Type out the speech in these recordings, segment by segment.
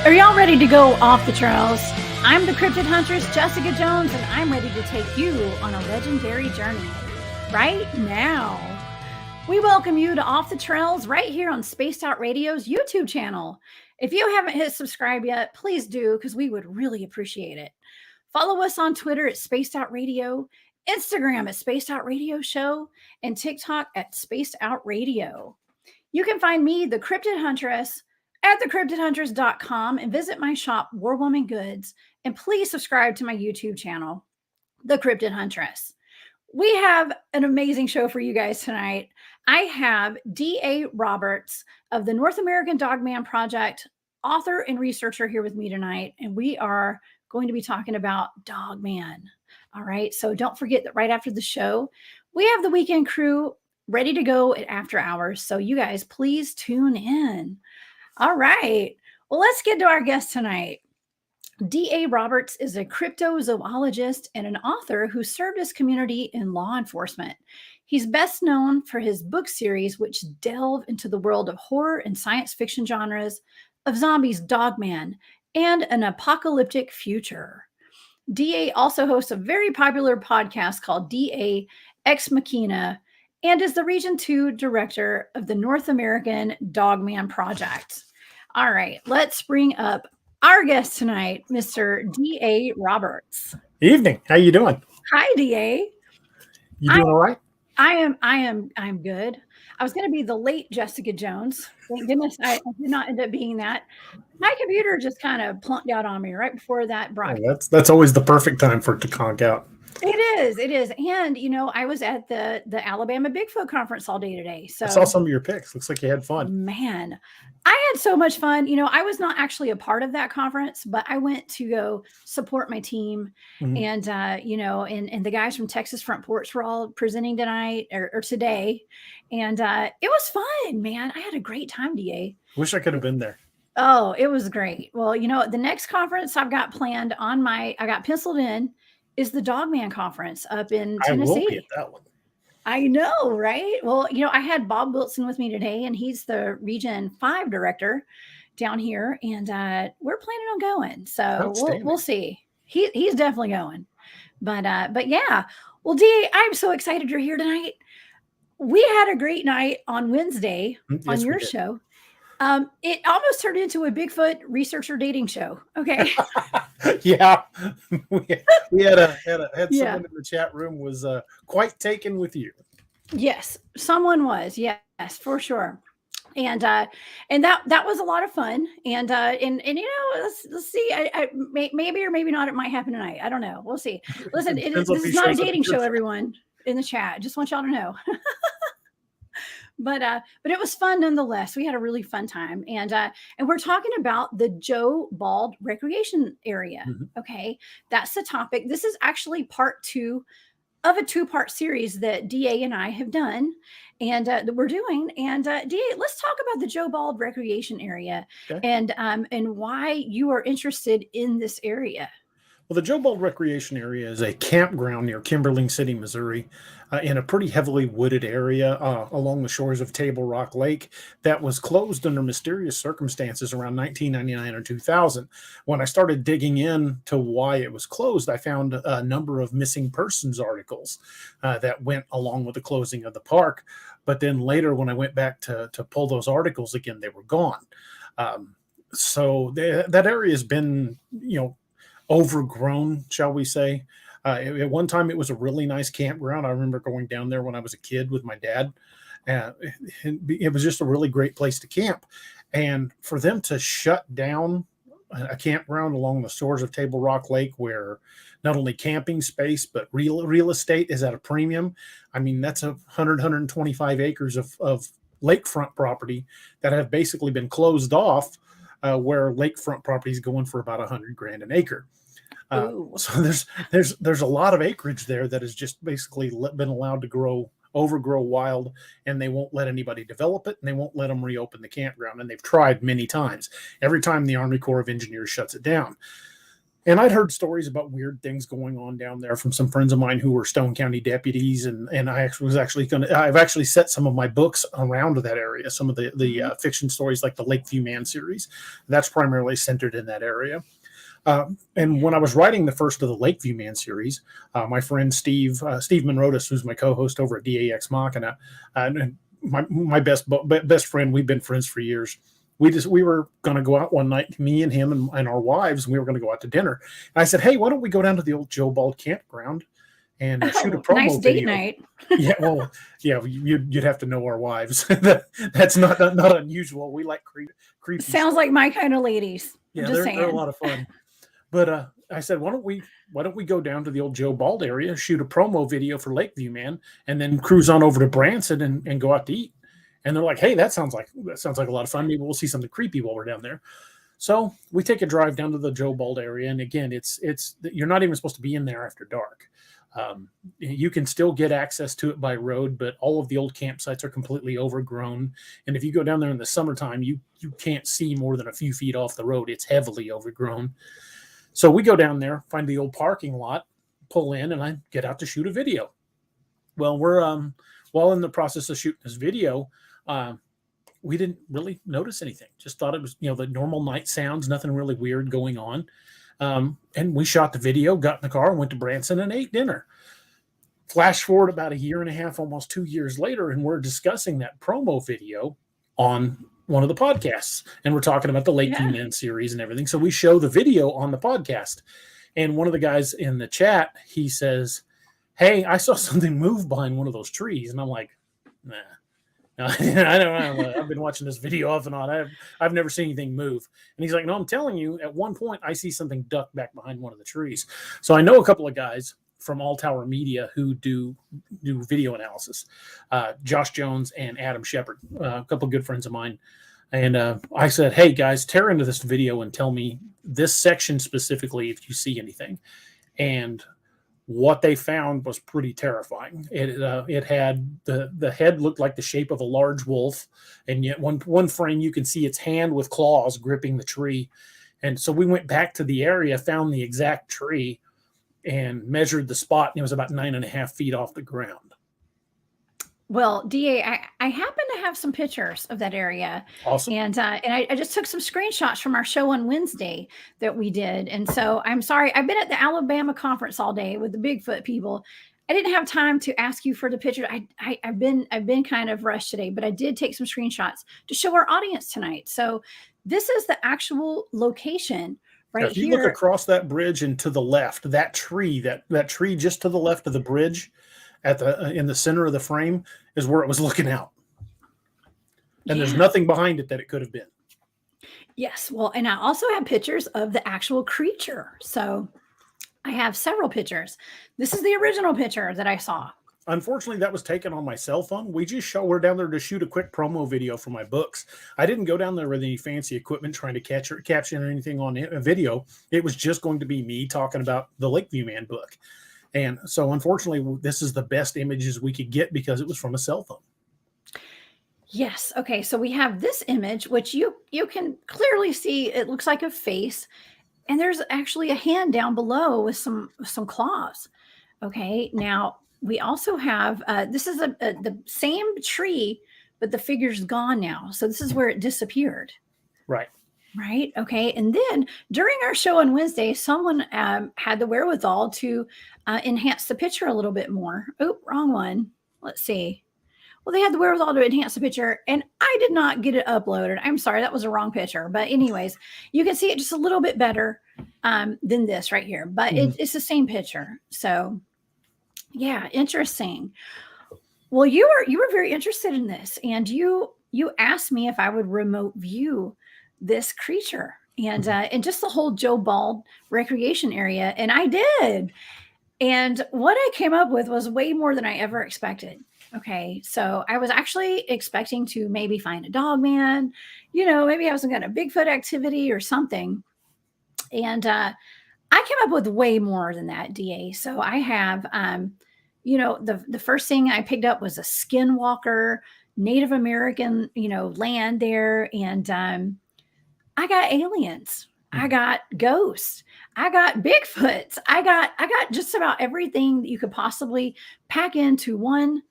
Are y'all ready to go off the trails? I'm the Cryptid Huntress, Jessica Jones, and I'm ready to take you on a legendary journey. Right now, we welcome you to Off the Trails right here on Spaced Out Radio's YouTube channel. If you haven't hit subscribe yet, please do, because we would really appreciate it. Follow us on Twitter at Spaced Out Radio, Instagram at Spaced Out Radio Show, and TikTok at Spaced Out Radio. You can find me, the Cryptid Huntress, at thecryptidhuntress.com and visit my shop, War Woman Goods, and please subscribe to my YouTube channel, The Cryptid Huntress. We have an amazing show for you guys tonight. I have D.A. Roberts of the North American Dogman Project, author and researcher, here with me tonight, and we are going to be talking about Dogman. All right, so don't forget that right after the show, we have the weekend crew ready to go at after hours, so you guys please tune in. All right, well, let's get to our guest tonight. D.A. Roberts is a cryptozoologist and an author who served his community in law enforcement. He's best known for his book series, which delve into the world of horror and science fiction genres, of zombies, Dogman, and an apocalyptic future. D.A. also hosts a very popular podcast called D.A. Ex Machina and is the Region 2 director of the North American Dogman Project. All right, let's bring up our guest tonight, Mr. D.A. Roberts. Evening. How you doing? Hi, D.A. You doing all right? I'm good. I was going to be the late Jessica Jones. Thank goodness I did not end up being that. My computer just kind of plunked out on me right before that broadcast. That's always the perfect time for it to conk out. It is. And, you know, I was at the Alabama Bigfoot conference all day today. So I saw some of your pics. Looks like you had fun. Man, I had so much fun. You know, I was not actually a part of that conference, but I went to go support my team. Mm-hmm. And, you know, and the guys from Texas Front Porch were all presenting tonight or today. And it was fun, man. I had a great time, D.A. Wish I could have been there. Oh, it was great. Well, you know, the next conference I've got planned I got penciled in, is the Dogman conference up in Tennessee. I will be at that one. I know, right? Well, you know, I had Bob Wilson with me today, and he's the Region 5 director down here, and we're planning on going. So we'll see. He's definitely going. But yeah. Well, D.A., I'm so excited you're here tonight. We had a great night on Wednesday on your show. It almost turned into a Bigfoot researcher dating show. Okay. Yeah. we had someone in the chat room was quite taken with you. Yes, someone was. Yes, for sure. And that was a lot of fun. And you know, let's see. I maybe or maybe not. It might happen tonight. I don't know. We'll see. Listen, this is not a dating show. Everyone in the chat, just want y'all to know. But it was fun nonetheless. We had a really fun time, and we're talking about the Joe Bald Recreation Area. Mm-hmm. Okay, that's the topic. This is actually part 2 of a 2-part series that D.A. and I have done, and that we're doing. And D.A., let's talk about the Joe Bald Recreation Area, okay, and why you are interested in this area. Well, the Joe Bald Recreation Area is a campground near Kimberling City, Missouri, in a pretty heavily wooded area along the shores of Table Rock Lake that was closed under mysterious circumstances around 1999 or 2000. When I started digging into why it was closed, I found a number of missing persons articles that went along with the closing of the park. But then later, when I went back to pull those articles again, they were gone. So that area has been, you know, overgrown, shall we say. At one time, it was a really nice campground. I remember going down there when I was a kid with my dad. It was just a really great place to camp. And for them to shut down a campground along the shores of Table Rock Lake, where not only camping space, but real estate is at a premium. I mean, that's 125 acres of lakefront property that have basically been closed off, where lakefront property is going for about $100,000 an acre. So there's a lot of acreage there that has just basically been allowed to overgrow wild, and they won't let anybody develop it, and they won't let them reopen the campground. And they've tried many times. Every time the Army Corps of Engineers shuts it down. And I'd heard stories about weird things going on down there from some friends of mine who were Stone County deputies. And I've actually set some of my books around that area. Some of the fiction stories, like the Lakeview Man series, that's primarily centered in that area. And when I was writing the first of the Lakeview Man series, my friend Steve Monrodis, who's my co-host over at DAX Machina, and my best friend, we've been friends for years. We were going to go out one night, me and him and our wives, and we were going to go out to dinner. And I said, hey, why don't we go down to the old Joe Bald campground and shoot a promo nice date video. Night. Yeah, well, yeah, you'd have to know our wives. That's not unusual. We like creepy. Sounds like my kind of ladies. Yeah, they're a lot of fun. But I said, why don't we go down to the old Joe Bald area, shoot a promo video for Lakeview Man, and then cruise on over to Branson and go out to eat. And they're like, hey, that sounds like a lot of fun. Maybe we'll see something creepy while we're down there. So we take a drive down to the Joe Bald area, and again, it's you're not even supposed to be in there after dark. You can still get access to it by road, but all of the old campsites are completely overgrown. And if you go down there in the summertime, you can't see more than a few feet off the road. It's heavily overgrown. So we go down there, find the old parking lot, pull in, and I get out to shoot a video. Well, we're while in the process of shooting this video, we didn't really notice anything. Just thought it was, the normal night sounds, nothing really weird going on. And we shot the video, got in the car, went to Branson and ate dinner. Flash forward about a year and a half, almost 2 years later, and we're discussing that promo video on one of the podcasts. And we're talking about the Lakeview Man series and everything. So we show the video on the podcast. And one of the guys in the chat, he says, hey, I saw something move behind one of those trees. And I'm like, nah. I don't know. I've been watching this video off and on. I've never seen anything move. And he's like, no, I'm telling you, at one point I see something duck back behind one of the trees. So I know a couple of guys from All Tower Media who do video analysis, Josh Jones and Adam Shepard, a couple of good friends of mine. And I said, hey guys, tear into this video and tell me this section specifically if you see anything. And what they found was pretty terrifying. It had the head looked like the shape of a large wolf, and yet one frame you can see its hand with claws gripping the tree. And so we went back to the area, found the exact tree, and measured the spot, and it was about 9.5 feet off the ground. Well, DA, I happen to have some pictures of that area. Awesome. And I just took some screenshots from our show on Wednesday that we did. And so I'm sorry, I've been at the Alabama conference all day with the Bigfoot people. I didn't have time to ask you for the picture. I've been kind of rushed today, but I did take some screenshots to show our audience tonight. So this is the actual location right here. If you look across that bridge and to the left, that tree just to the left of the bridge, in the center of the frame is where it was looking out. And there's nothing behind it that it could have been. Yes. Well, and I also have pictures of the actual creature. So I have several pictures. This is the original picture that I saw. Unfortunately, that was taken on my cell phone. We're down there to shoot a quick promo video for my books. I didn't go down there with any fancy equipment trying to capture anything on a video. It was just going to be me talking about the Lakeview Man book. And so, unfortunately, this is the best images we could get because it was from a cell phone. Yes. Okay. So we have this image, which you can clearly see. It looks like a face, and there's actually a hand down below with some claws. Okay. Now we also have this is the same tree, but the figure's gone now. So this is where it disappeared. Right. Right. Okay. And then during our show on Wednesday, someone had the wherewithal to enhance the picture a little bit more. Oh, wrong one. Let's see. Well, they had the wherewithal to enhance the picture, and I did not get it uploaded. I'm sorry. That was a wrong picture. But anyways, you can see it just a little bit better than this right here. But it's the same picture. So, yeah, interesting. Well, you were very interested in this, and you asked me if I would remote view this creature and just the whole Joe Bald recreation area. And I did. And what I came up with was way more than I ever expected. Okay. So I was actually expecting to maybe find a Dogman, maybe have some kind of Bigfoot activity or something. And I came up with way more than that, DA. So I have, the first thing I picked up was a Skinwalker, Native American, land there. And I got aliens. I got ghosts. I got Bigfoots. I got just about everything that you could possibly pack into one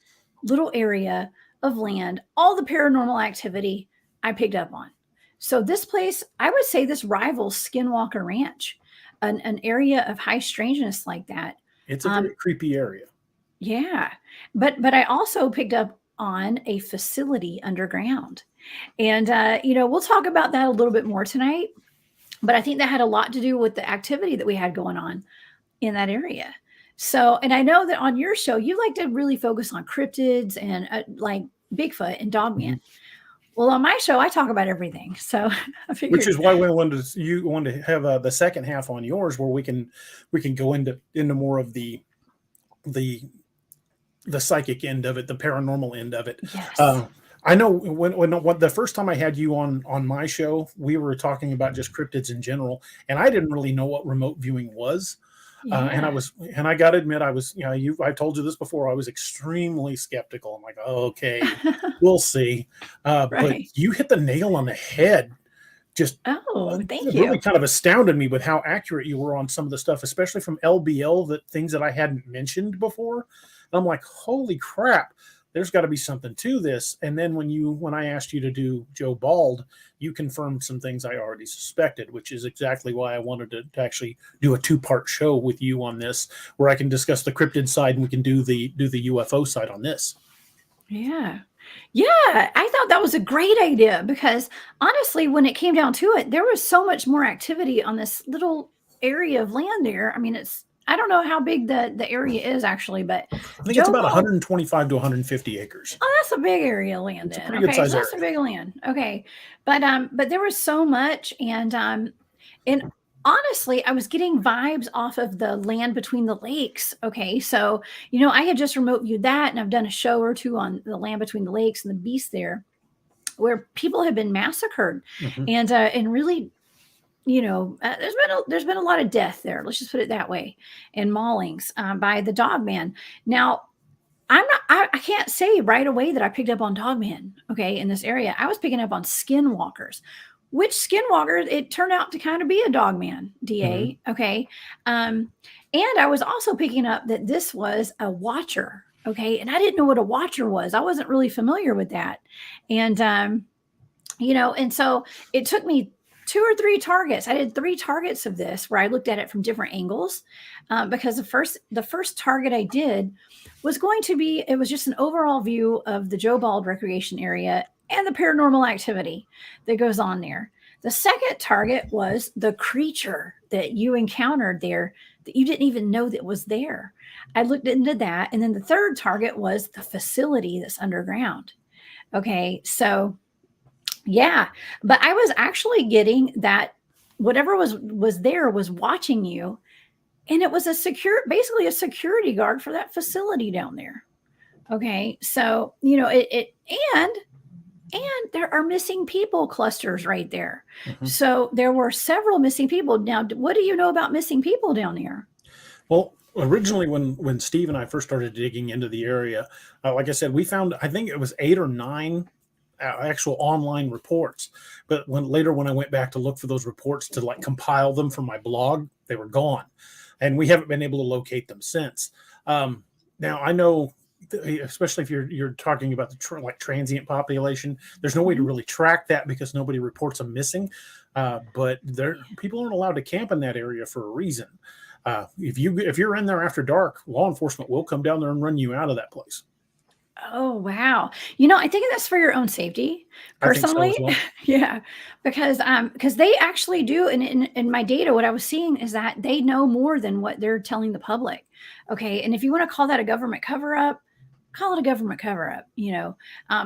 little area of land. All the paranormal activity I picked up on. So this place, I would say this rivals Skinwalker Ranch, an area of high strangeness like that. It's a very creepy area. Yeah. But I also picked up on a facility underground. And we'll talk about that a little bit more tonight. But I think that had a lot to do with the activity that we had going on in that area. So, and I know that on your show, you like to really focus on cryptids and like Bigfoot and Dogman. Mhm. Well, on my show, I talk about everything. So I figured, Which is why we wanted to have the second half on yours, where we can go into more of the psychic end of it, the paranormal end of it. yes. I know when the first time I had you on my show, we were talking about just cryptids in general, and I didn't really know what remote viewing was. And I got to admit, I was, I told you this before, I was extremely skeptical. I'm like, oh, okay, we'll see. But Right. you hit the nail on the head. Just Oh, thank it you. really kind of astounded me with how accurate you were on some of the stuff, especially from LBL, things that I hadn't mentioned before. And I'm like, holy crap, there's got to be something to this. And then when I asked you to do Joe Bald, you confirmed some things I already suspected, which is exactly why I wanted to actually do a 2-part show with you on this, where I can discuss the cryptid side and we can do the UFO side on this. Yeah. Yeah. I thought that was a great idea because honestly, when it came down to it, there was so much more activity on this little area of land there. I mean, I don't know how big the area is actually, but I think it's about 125 to 150 acres. Oh, that's a big area of land. It's a Then. pretty good Okay, size so that's a big land. Okay, but there was so much, and honestly, I was getting vibes off of the land between the lakes. Okay, so I had just remote viewed that, and I've done a show or two on the land between the lakes and the beasts there, where people have been massacred, Mm-hmm. and really. There's been a lot of death there. Let's just put it that way, and maulings by the Dogman. Now, I can't say right away that I picked up on Dogman, okay, in this area. I was picking up on Skinwalkers, which Skinwalkers, it turned out to kind of be a Dogman, DA, okay. And I was also picking up that this was a watcher, okay, and I didn't know what a watcher was. I wasn't really familiar with that. And, and so it took me 2 or 3 targets. I did 3 targets of this where I looked at it from different angles because the first target I did was going to be, it was just an overall view of the Joe Bald recreation area and the paranormal activity that goes on there. The second target was the creature that you encountered there that you didn't even know that was there. I looked into that. And then the third target was the facility that's underground. Okay. So yeah, but I was actually getting that whatever was there was watching you, and it was basically a security guard for that facility down there. Okay, so and there are missing people clusters right there. Mm-hmm. So there were several missing people. Now, what do you know about missing people down there? Well, originally when Steve and I first started digging into the area, like I said, we found, I think it was 8 or 9 actual online reports, but when I went back to look for those reports to like compile them for my blog, they were gone, and we haven't been able to locate them since. Now I know, especially if you're talking about the transient population, there's no way to really track that because nobody reports them missing. But people aren't allowed to camp in that area for a reason. If you're in there after dark, law enforcement will come down there and run you out of that place. Oh, wow. I think that's for your own safety, I think so personally. as well. Yeah, because they actually do, and in my data, what I was seeing is that they know more than what they're telling the public. Okay, and if you want to call that a government cover-up, call it a government cover-up,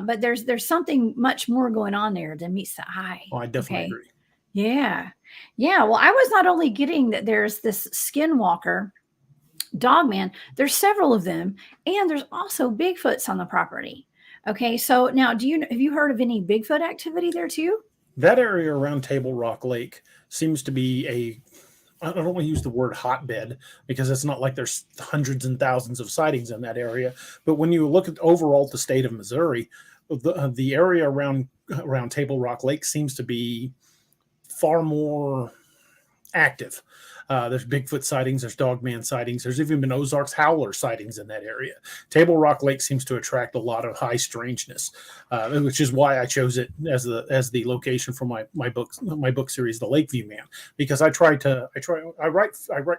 but there's something much more going on there than meets the eye. Oh, I definitely agree. Yeah. Yeah, well, I was not only getting that there's this Skinwalker, Dogman, there's several of them, and there's also Bigfoots on the property. Okay, so now have you heard of any Bigfoot activity there too? That area around Table Rock Lake seems to be I don't want to use the word hotbed because it's not like there's hundreds and thousands of sightings in that area. But when you look at overall the state of Missouri, the area around Table Rock Lake seems to be far more active. There's Bigfoot sightings, there's Dogman sightings, there's even been Ozarks howler sightings in that area. Table Rock Lake seems to attract a lot of high strangeness, which is why I chose it as the location for my book series, The Lakeview Man, because I write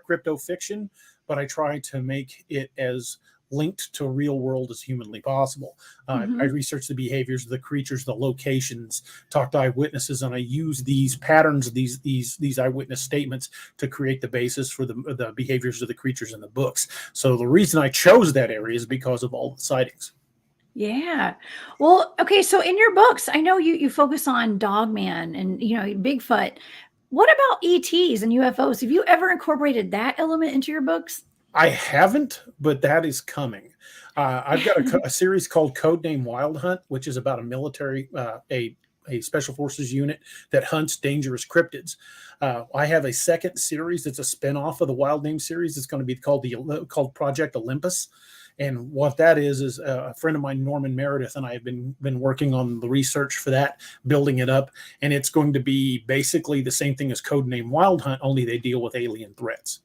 crypto fiction, but I try to make it as linked to real world as humanly possible. I research the behaviors of the creatures, the locations, talk to eyewitnesses, and I use these patterns, these eyewitness statements to create the basis for the behaviors of the creatures in the books. So the reason I chose that area is because of all the sightings. Yeah. Well, okay. So in your books, I know you focus on Dogman and, Bigfoot. What about ETs and UFOs? Have you ever incorporated that element into your books? I haven't, but that is coming. I've got a series called Codename Wild Hunt, which is about a military, a special forces unit that hunts dangerous cryptids. I have a second series that's a spinoff of the Wild Name series. It's going to be called Project Olympus. And what that is a friend of mine, Norman Meredith, and I have been working on the research for that, building it up. And it's going to be basically the same thing as Codename Wild Hunt, only they deal with alien threats.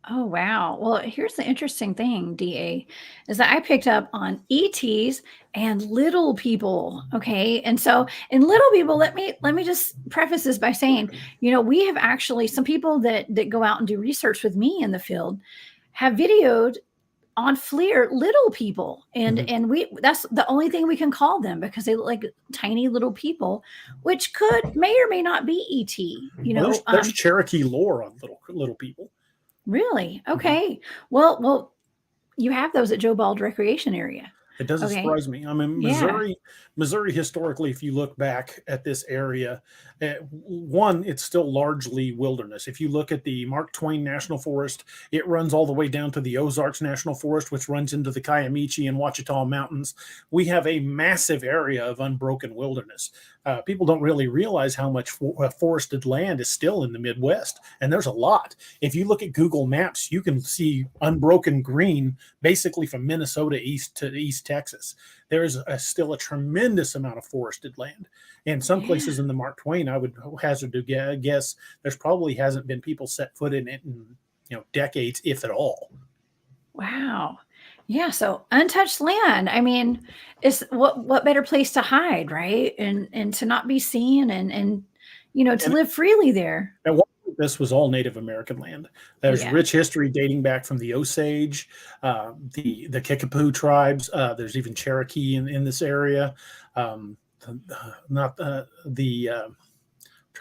Oh, wow. Well, here's the interesting thing, DA, is that I picked up on ETs and little people. Okay. And so in little people, let me just preface this by saying, we have actually some people that go out and do research with me in the field have videoed on FLIR little people. And that's the only thing we can call them because they look like tiny little people, which may or may not be ET. There's Cherokee lore on little people. Really? Okay. Well, you have those at Joe Bald Recreation Area. It doesn't surprise me. I mean, Missouri historically, if you look back at this area, it's still largely wilderness. If you look at the Mark Twain National Forest, it runs all the way down to the Ozarks National Forest, which runs into the Kiamichi and Ouachita Mountains. We have a massive area of unbroken wilderness. People don't really realize how much forested land is still in the Midwest, and there's a lot. If you look at Google Maps, you can see unbroken green basically from Minnesota east to East Texas. There's still a tremendous amount of forested land. And some places in the Mark Twain, I would hazard to guess, there's probably hasn't been people set foot in it in decades, if at all. Wow. Yeah, so untouched land. I mean, is what better place to hide, right? And to not be seen and to live freely there. And this was all Native American land. There's rich history dating back from the Osage, the Kickapoo tribes. There's even Cherokee in this area. Trying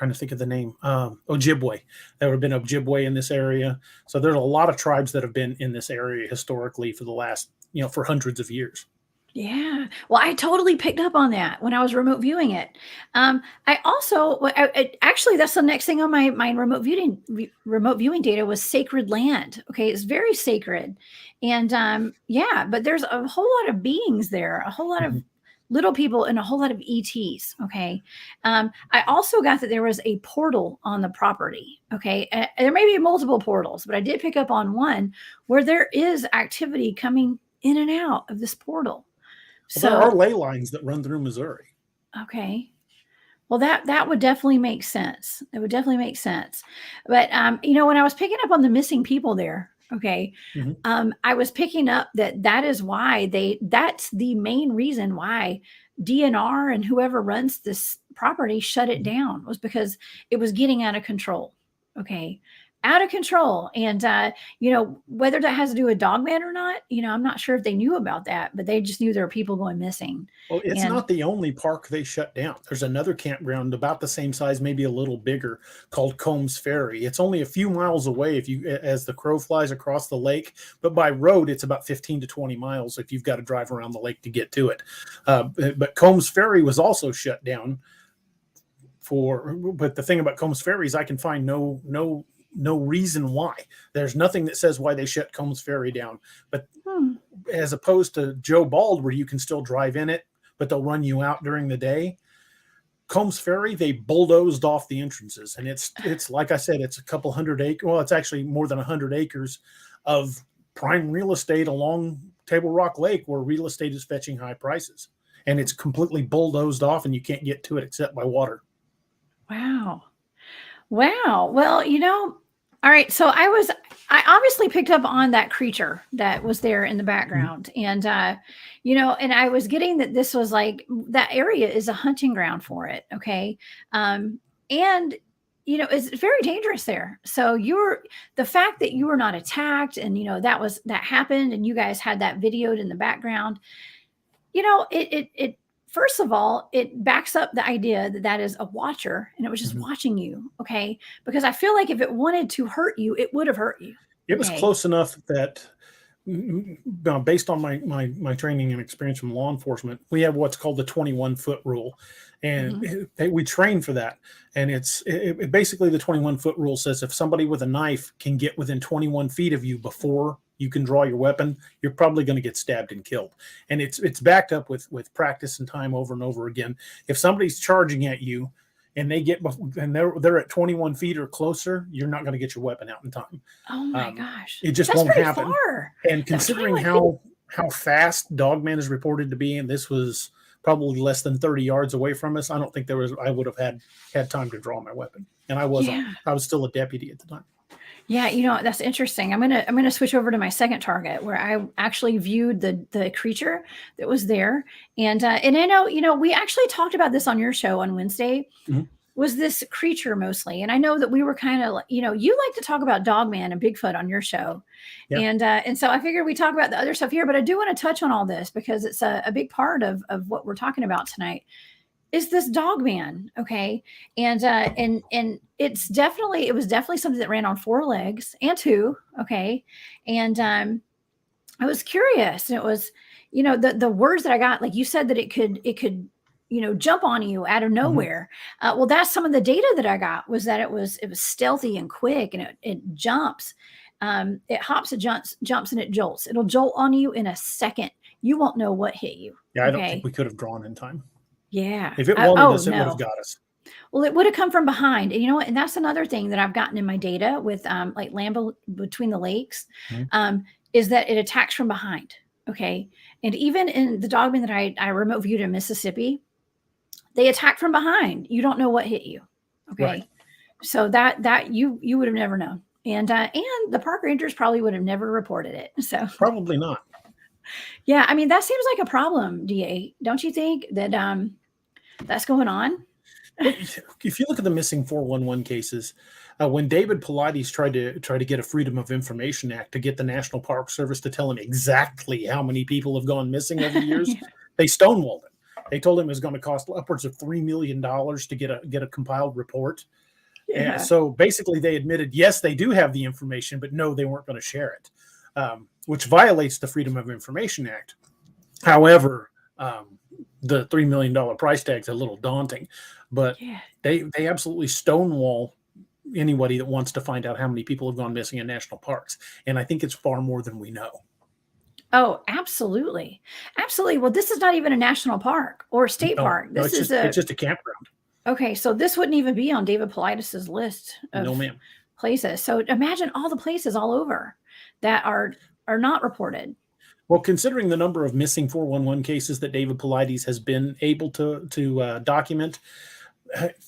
to think of the name, Ojibwe. There have been Ojibwe in this area. So there's a lot of tribes that have been in this area historically for the last, for hundreds of years. Yeah. Well, I totally picked up on that when I was remote viewing it. I also, actually, that's the next thing on my remote viewing data was sacred land. Okay. It's very sacred. And but there's a whole lot of beings there, a whole lot of little people and a whole lot of ETs. Okay. I also got that there was a portal on the property. Okay. There may be multiple portals, but I did pick up on one where there is activity coming in and out of this portal. So there are ley lines that run through Missouri. Okay. Well, that would definitely make sense. It would definitely make sense. But, when I was picking up on the missing people there, okay, I was picking up that's the main reason why DNR and whoever runs this property shut it down was because it was getting out of control. Okay. Out of control. And, whether that has to do with Dogman or not, I'm not sure if they knew about that, but they just knew there were people going missing. Well, it's not the only park they shut down. There's another campground about the same size, maybe a little bigger, called Combs Ferry. It's only a few miles away as the crow flies across the lake, but by road, it's about 15 to 20 miles if you've got to drive around the lake to get to it. But Combs Ferry was also shut down but the thing about Combs Ferry is I can find no reason why. There's nothing that says why they shut Combs Ferry down. But as opposed to Joe Bald, where you can still drive in it, but they'll run you out during the day, Combs Ferry, they bulldozed off the entrances. And it's like I said, it's a couple hundred acres. Well, it's actually more than 100 acres of prime real estate along Table Rock Lake, where real estate is fetching high prices. And it's completely bulldozed off, and you can't get to it except by water. Wow. Wow. Well, all right. So I obviously picked up on that creature that was there in the Mhm. background. And, and I was getting that this was like that area is a hunting ground for it. Okay. And, it's very dangerous there. So the fact that you were not attacked and, that happened and you guys had that videoed in the background, it first of all, it backs up the idea that that is a watcher and it was just Mhm. watching you. Okay. Because I feel like if it wanted to hurt you, it would have hurt you. It was Okay. close enough that based on my training and experience from law enforcement, we have what's called the 21-foot rule, Hmm. and we train for that. And basically the 21-foot rule says if somebody with a knife can get within 21 feet of you before you can draw your weapon, you're probably going to get stabbed and killed. And it's backed up with practice and time over and over again. If somebody's charging at you and they're at 21 feet or closer, you're not going to get your weapon out in time. Oh my Um, gosh. it just That's won't pretty happen. far. And That considering 21 feet. how fast Dogman is reported to be, and this was probably less than 30 yards away from us, I don't think I would have had time to draw my weapon. And I was Yeah. armed. I was still a deputy at the time. Yeah, that's interesting. I'm gonna switch over to my second target where I actually viewed the creature that was there, and I know we actually talked about this on your show on Wednesday. Mhm. Was this creature mostly, and I know that we were kind of you like to talk about Dogman and Bigfoot on your show, Yeah. and so I figured we talk about the other stuff here, but I do want to touch on all this because it's a big part of what we're talking about tonight is this dog man. Okay. And it was definitely something that ran on four legs and two. Okay. And I was curious, and it was the words that I got, like you said, that it could jump on you out of Mhm. nowhere. Well, that's some of the data that I got, was that it was stealthy and quick, and it jumps. It hops, it jumps, and it jolts. It'll jolt on you in a second. You won't know what hit you. Yeah, I don't think Okay. we could have drawn in time. Yeah. If it wanted Oh us, it would have no. got us. Well, it would have come from behind. And you know what? And that's another thing that I've gotten in my data with like land between the lakes, Mhm. um, is that it attacks from behind. Okay. And even in the Dogman that I remote viewed in Mississippi, they attack from behind. You don't know what hit you. Right. Okay. So that you would have never known. And the park rangers probably would have never reported it. So Probably not. yeah, I mean that seems like a problem, DA. Don't you think that that's going on? Well, if you look at the missing 411 cases, when David Paulides tried to get a Freedom of Information Act to get the National Park Service to tell him exactly how many people have gone missing over the years, Yeah. they stonewalled him. They told him it was going to cost upwards of $3 million to get a compiled report. And Yeah. so basically, they admitted yes, they do have the information, but no, they weren't going to share it, which violates the Freedom of Information Act. However, the $3 million price tag's a little daunting, but Yeah. they absolutely stonewall anybody that wants to find out how many people have gone missing in national parks, and I think it's far more than we know. Oh, absolutely. Absolutely. Well, this is not even a national park or a state No, park. no, This is it's a just a campground. okay, so this wouldn't even be on David Paulides's list No, of ma'am. places. So imagine all the places all over that are not reported. Well, considering the number of missing 411 cases that David Paulides has been able to document,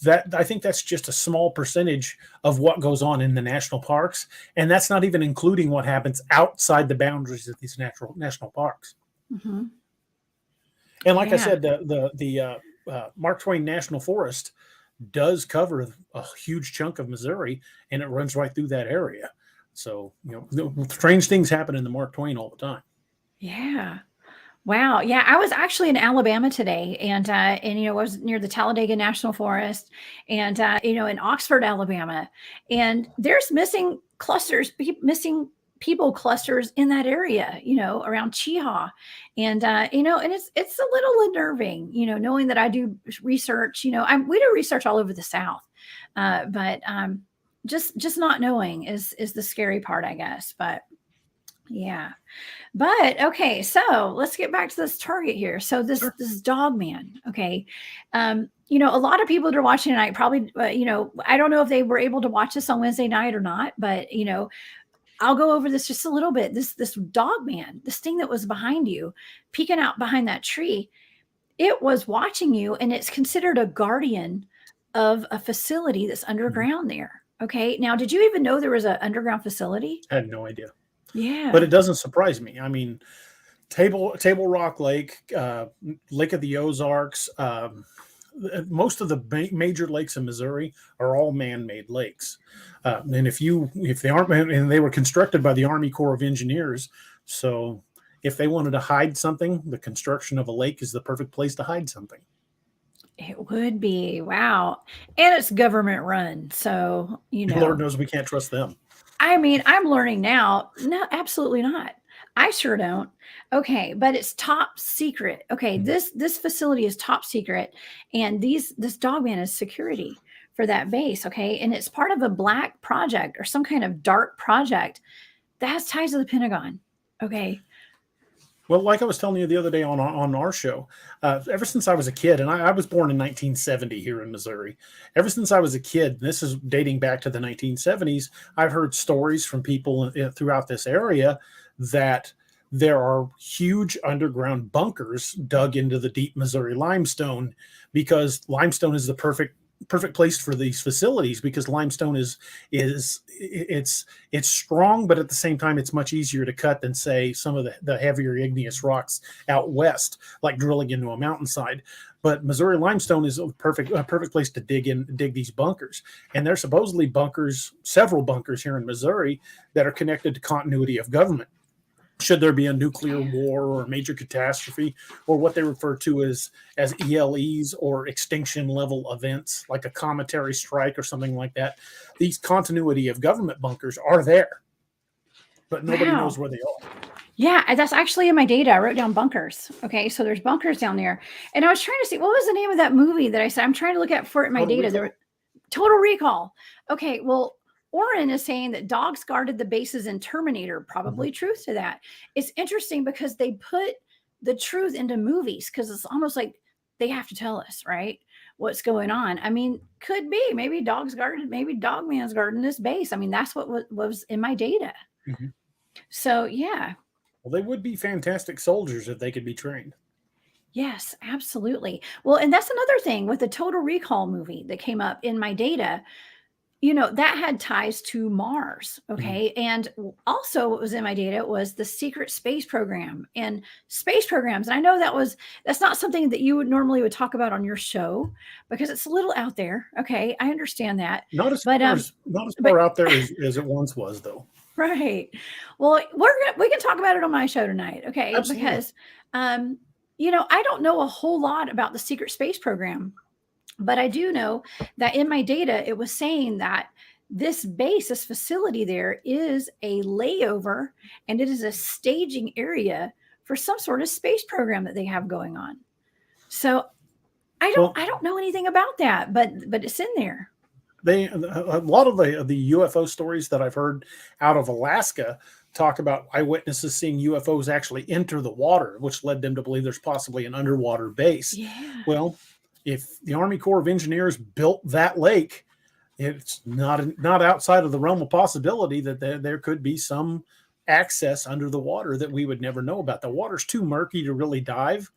that I think that's just a small percentage of what goes on in the national parks, and that's not even including what happens outside the boundaries of these national parks. Mhm. And like I Yeah. said, the Mark Twain National Forest does cover a huge chunk of Missouri, and it runs right through that area. So strange things happen in the Mark Twain all the time. Yeah. Wow. Yeah, I was actually in Alabama today, and I was near the Talladega National Forest, and in Oxford, Alabama, and there's missing people clusters in that area, around Cheehaw, and it's a little unnerving, knowing that I do research. We do research all over the South, but just not knowing is the scary part, I guess. But yeah. But okay, so let's get back to this target here. So Sure. this dog man, okay. A lot of people that are watching tonight probably, I don't know if they were able to watch this on Wednesday night or not, but I'll go over this just a little bit. This dog man, this thing that was behind you, peeking out behind that tree, it was watching you, and it's considered a guardian of a facility that's Mhm. underground there. Okay. Now, did you even know there was an underground facility? I had no idea, but Yeah. it doesn't surprise me. I mean, Table Rock Lake, Lake of the Ozarks, most of the major lakes in Missouri are all man-made lakes, and if they aren't, and they were constructed by the Army Corps of Engineers, so if they wanted to hide something, the construction of a lake is the perfect place to hide something. It would be. Wow. And it's government run. So, Lord knows we can't trust them. I mean, I'm learning now. No, absolutely not. I sure don't. Okay, but it's top secret. Okay, Mhm. this facility is top secret, and this Dogman is security for that base. Okay, and it's part of a black project or some kind of dark project that has ties to the Pentagon. Okay. Well, like I was telling you the other day on our show, ever since I was a kid, and I was born in 1970 here in Missouri. Ever since I was a kid, and this is dating back to the 1970s, I've heard stories from people throughout this area that there are huge underground bunkers dug into the deep Missouri limestone, because limestone is the perfect place for these facilities, because limestone is it's strong, but at the same time it's much easier to cut than, say, some of the heavier igneous rocks out west, like drilling into a mountainside. But Missouri limestone is a perfect place to dig these bunkers. And there's supposedly several bunkers here in Missouri that are connected to continuity of government. Should there be a nuclear war or a major catastrophe, or what they refer to as ELEs, or extinction level events, like a cometary strike or something like that, these continuity of government bunkers are there, but nobody knows Wow. where they are. Yeah, that's actually in my data. I wrote down bunkers. Okay, so there's bunkers down there. And I was trying to see what was the name of that movie that I said I'm trying to look at for it in my Total data. Recall. Total Recall. Okay, well, Oren is saying that dogs guarded the bases in Terminator. Probably truth to that. It's interesting because they put the truth into movies, because it's almost like they have to tell us, right, what's going on. I mean, could be. Maybe dogs guarded, maybe Dogman's guarding this base. I mean, that's what was in my data. Mhm. So, yeah. Well, they would be fantastic soldiers if they could be trained. Yes, absolutely. Well, and that's another thing with the Total Recall movie that came up in my data. That had ties to Mars. Mhm. Okay. And also, what was in my data was the secret space program and space programs. And I know that's not something that you would normally talk about on your show, because it's a little out there. Okay. I understand that. Not as But, far as not as but far out there as it once was, though. right. Well, we can talk about it on my show tonight. Okay. Absolutely. Because, I don't know a whole lot about the secret space program. But I do know that in my data, it was saying that this base, this facility there, is a layover, and it is a staging area for some sort of space program that they have going on. So Well, I don't know anything about that, but it's in there. a lot of the UFO stories that I've heard out of Alaska talk about eyewitnesses seeing UFOs actually enter the water, which led them to believe there's possibly an underwater base. Yeah. Well, if the Army Corps of Engineers built that lake, it's not outside of the realm of possibility that there could be some access under the water that we would never know about. The water's too murky to really dive.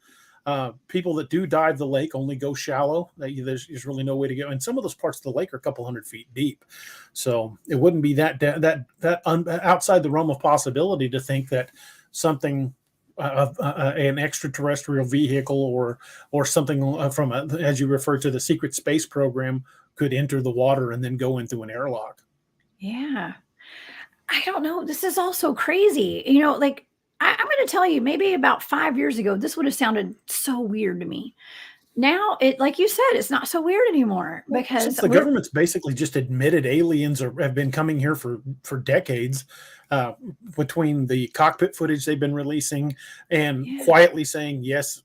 People that do dive the lake only go shallow. There's really no way to go. And some of those parts of the lake are a couple hundred feet deep, so it wouldn't be outside the realm of possibility to think that something an extraterrestrial vehicle or something from as you refer to, the secret space program, could enter the water and then go in through an airlock. Yeah. I don't know. This is all so crazy. Like, I'm going to tell you, maybe about 5 years ago, this would have sounded so weird to me. Now, like you said, it's not so weird anymore, Well, because since the government's basically just admitted aliens have been coming here for decades, uh, between the cockpit footage they've been releasing and yeah, quietly saying yes,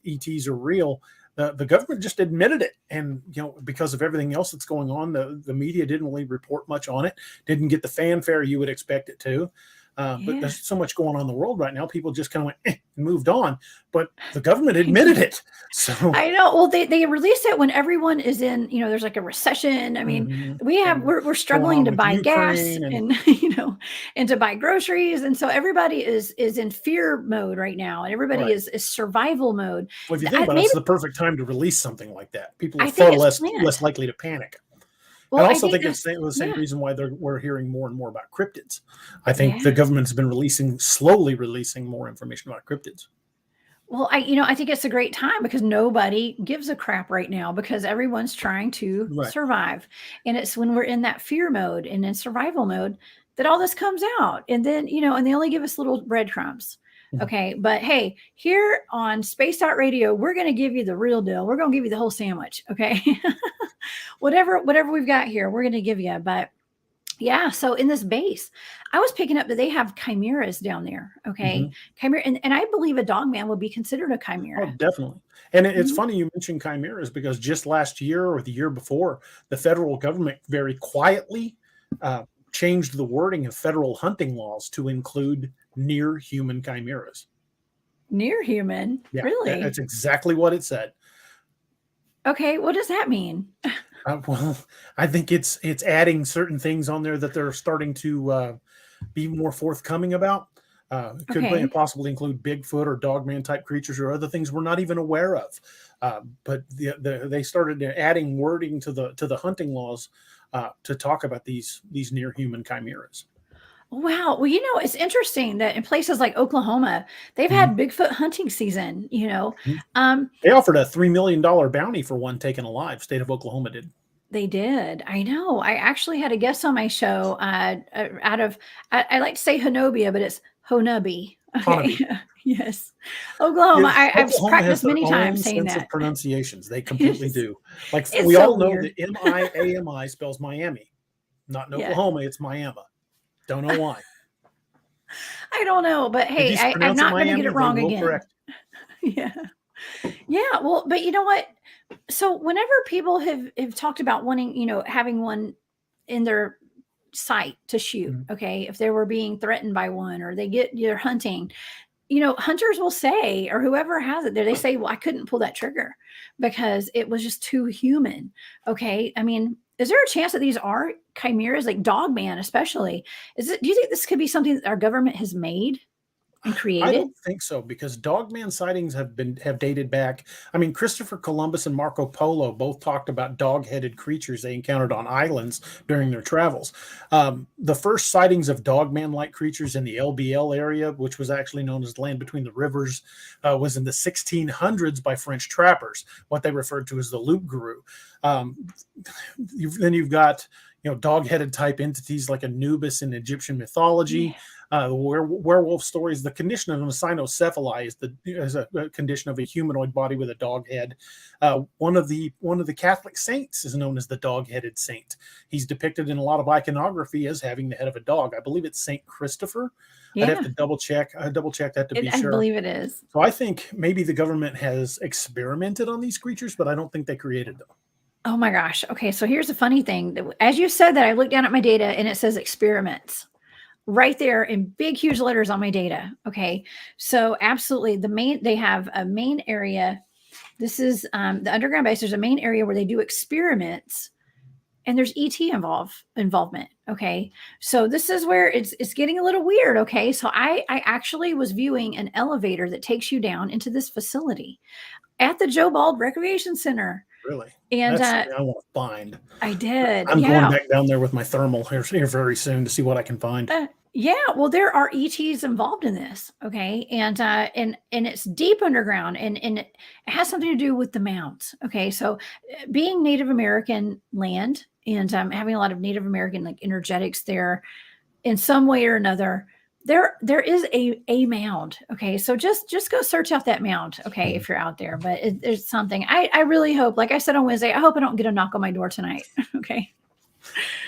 ETs are real, the government just admitted it. And because of everything else that's going on, the media didn't really report much on it. Didn't get the fanfare you would expect it to. But yeah, there's so much going on in the world right now. People just kind of went, and moved on. But the government admitted it. So I know. Well, they release it when everyone is in, there's like a recession. I mean, we're struggling to buy gas and and to buy groceries. And so everybody is in fear mode right now. And everybody is survival mode. Well, if you think about it, it's the perfect time to release something like that. People are far less likely to panic. Well, I also think it's the same reason why we're hearing more and more about cryptids. I think the government's been slowly releasing more information about cryptids. Well, I think it's a great time because nobody gives a crap right now because everyone's trying to survive. And it's when we're in that fear mode and in survival mode that all this comes out. And then, and they only give us little breadcrumbs. Okay. But hey, here on Spaced Out Radio, we're going to give you the real deal. We're going to give you the whole sandwich. Okay. whatever we've got here, we're going to give you. But yeah, so in this base, I was picking up that they have chimeras down there. Okay. Chimera, and I believe a Dogman would be considered a chimera. Oh, definitely. And it's funny you mentioned chimeras because just last year or the year before, the federal government very quietly changed the wording of federal hunting laws to include near human chimeras. Near human? Yeah, really? That's exactly what it said. Okay, what does that mean? Well, I think it's adding certain things on there that they're starting to be more forthcoming about. It could possibly include Bigfoot or Dogman type creatures or other things we're not even aware of. But they started adding wording to the hunting laws to talk about these near human chimeras. Wow. Well, it's interesting that in places like Oklahoma, they've had Bigfoot hunting season, They offered a $3 million bounty for one taken alive. State of Oklahoma did. They did. I know. I actually had a guest on my show I like to say Honobia, but it's Honubi. Okay. Yes. Oklahoma. I've practiced many times saying that. Pronunciations. They completely do. Like we all know that M-I-A-M-I spells Miami. Not in Oklahoma, it's Miami. Don't know why. I don't know, but hey, I'm not going to get it wrong again. Correct. Yeah. Well, but you know what? So whenever people have talked about wanting, having one in their sight to shoot, okay, if they were being threatened by one or they're hunting, hunters will say, or whoever has it there, they say, well, I couldn't pull that trigger because it was just too human. Okay. I mean, is there a chance that these are chimeras, like Dogman especially? Do you think this could be something that our government has made and created? I don't think so, because Dogman sightings have dated back. I mean, Christopher Columbus and Marco Polo both talked about dog-headed creatures they encountered on islands during their travels. The first sightings of Dogman-like creatures in the LBL area, which was actually known as the land between the rivers, was in the 1600s by French trappers, what they referred to as the loup-garou. Then you've got dog-headed type entities like Anubis in Egyptian mythology. The werewolf stories. The condition of cynocephaly is a condition of a humanoid body with a dog head. One of the Catholic saints is known as the dog-headed saint. He's depicted in a lot of iconography as having the head of a dog. I believe it's Saint Christopher. Yeah. I'd have to double check that to be sure. I believe it is. So I think maybe the government has experimented on these creatures, but I don't think they created them. Oh my gosh. Okay, so here's the funny thing. As you said that, I looked down at my data and it says experiments right there in big, huge letters on my data. Okay. So absolutely they have a main area. This is the underground base. There's a main area where they do experiments and there's ET involvement. Okay. So this is where it's getting a little weird. Okay. So I actually was viewing an elevator that takes you down into this facility at the Joe Bald Recreation Center. Really? And I want to find. I did. I'm going back down there with my thermal here very soon to see what I can find. Yeah, well, there are ETs involved in this, okay, and it's deep underground, and it has something to do with the mounds, okay. So, being Native American land and having a lot of Native American like energetics there, in some way or another, there is a mound, okay. So just go search out that mound, okay, if you're out there. But there's something I really hope, like I said on Wednesday, I hope I don't get a knock on my door tonight, okay.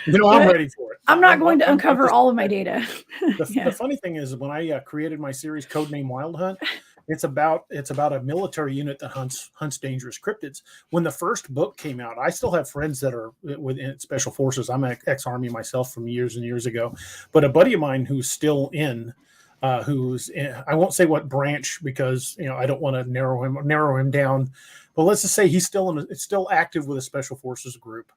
I'm ready for it. I'm not going to uncover all of my data. The funny thing is, when I created my series Codename Wild Hunt, it's about a military unit that hunts dangerous cryptids. When the first book came out, I still have friends that are within special forces. I'm an ex-Army myself from years and years ago, but a buddy of mine who's still in who's I won't say what branch because I don't want to narrow him down, but let's just say he's still active with a special forces group.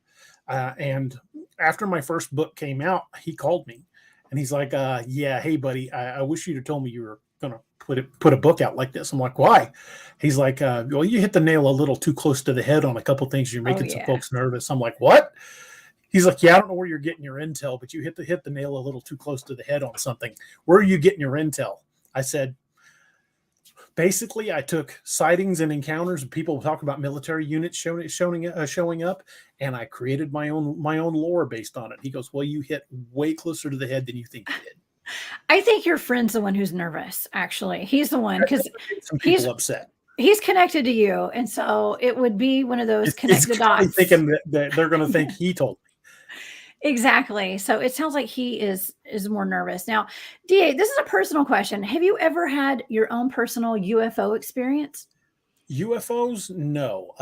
And after my first book came out, he called me and he's like, "Yeah, hey buddy, I wish you'd have told me you were gonna put a book out like this." I'm like, "Why?" He's like, "Well, you hit the nail a little too close to the head on a couple things. You're making some folks nervous." I'm like, "What?" He's like, "Yeah, I don't know where you're getting your intel, but you hit the nail a little too close to the head on something. Where are you getting your intel?" I said, basically, I took sightings and encounters. People talk about military units showing up, and I created my own lore based on it. He goes, "Well, you hit way closer to the head than you think you did." I think your friend's the one who's nervous. Actually, he's the one because some people upset. He's connected to you, and so it would be one of those connected dots. Thinking that they're going to think he told me. Exactly. So it sounds like he is more nervous. Now, DA, this is a personal question. Have you ever had your own personal UFO experience? UFOs? No.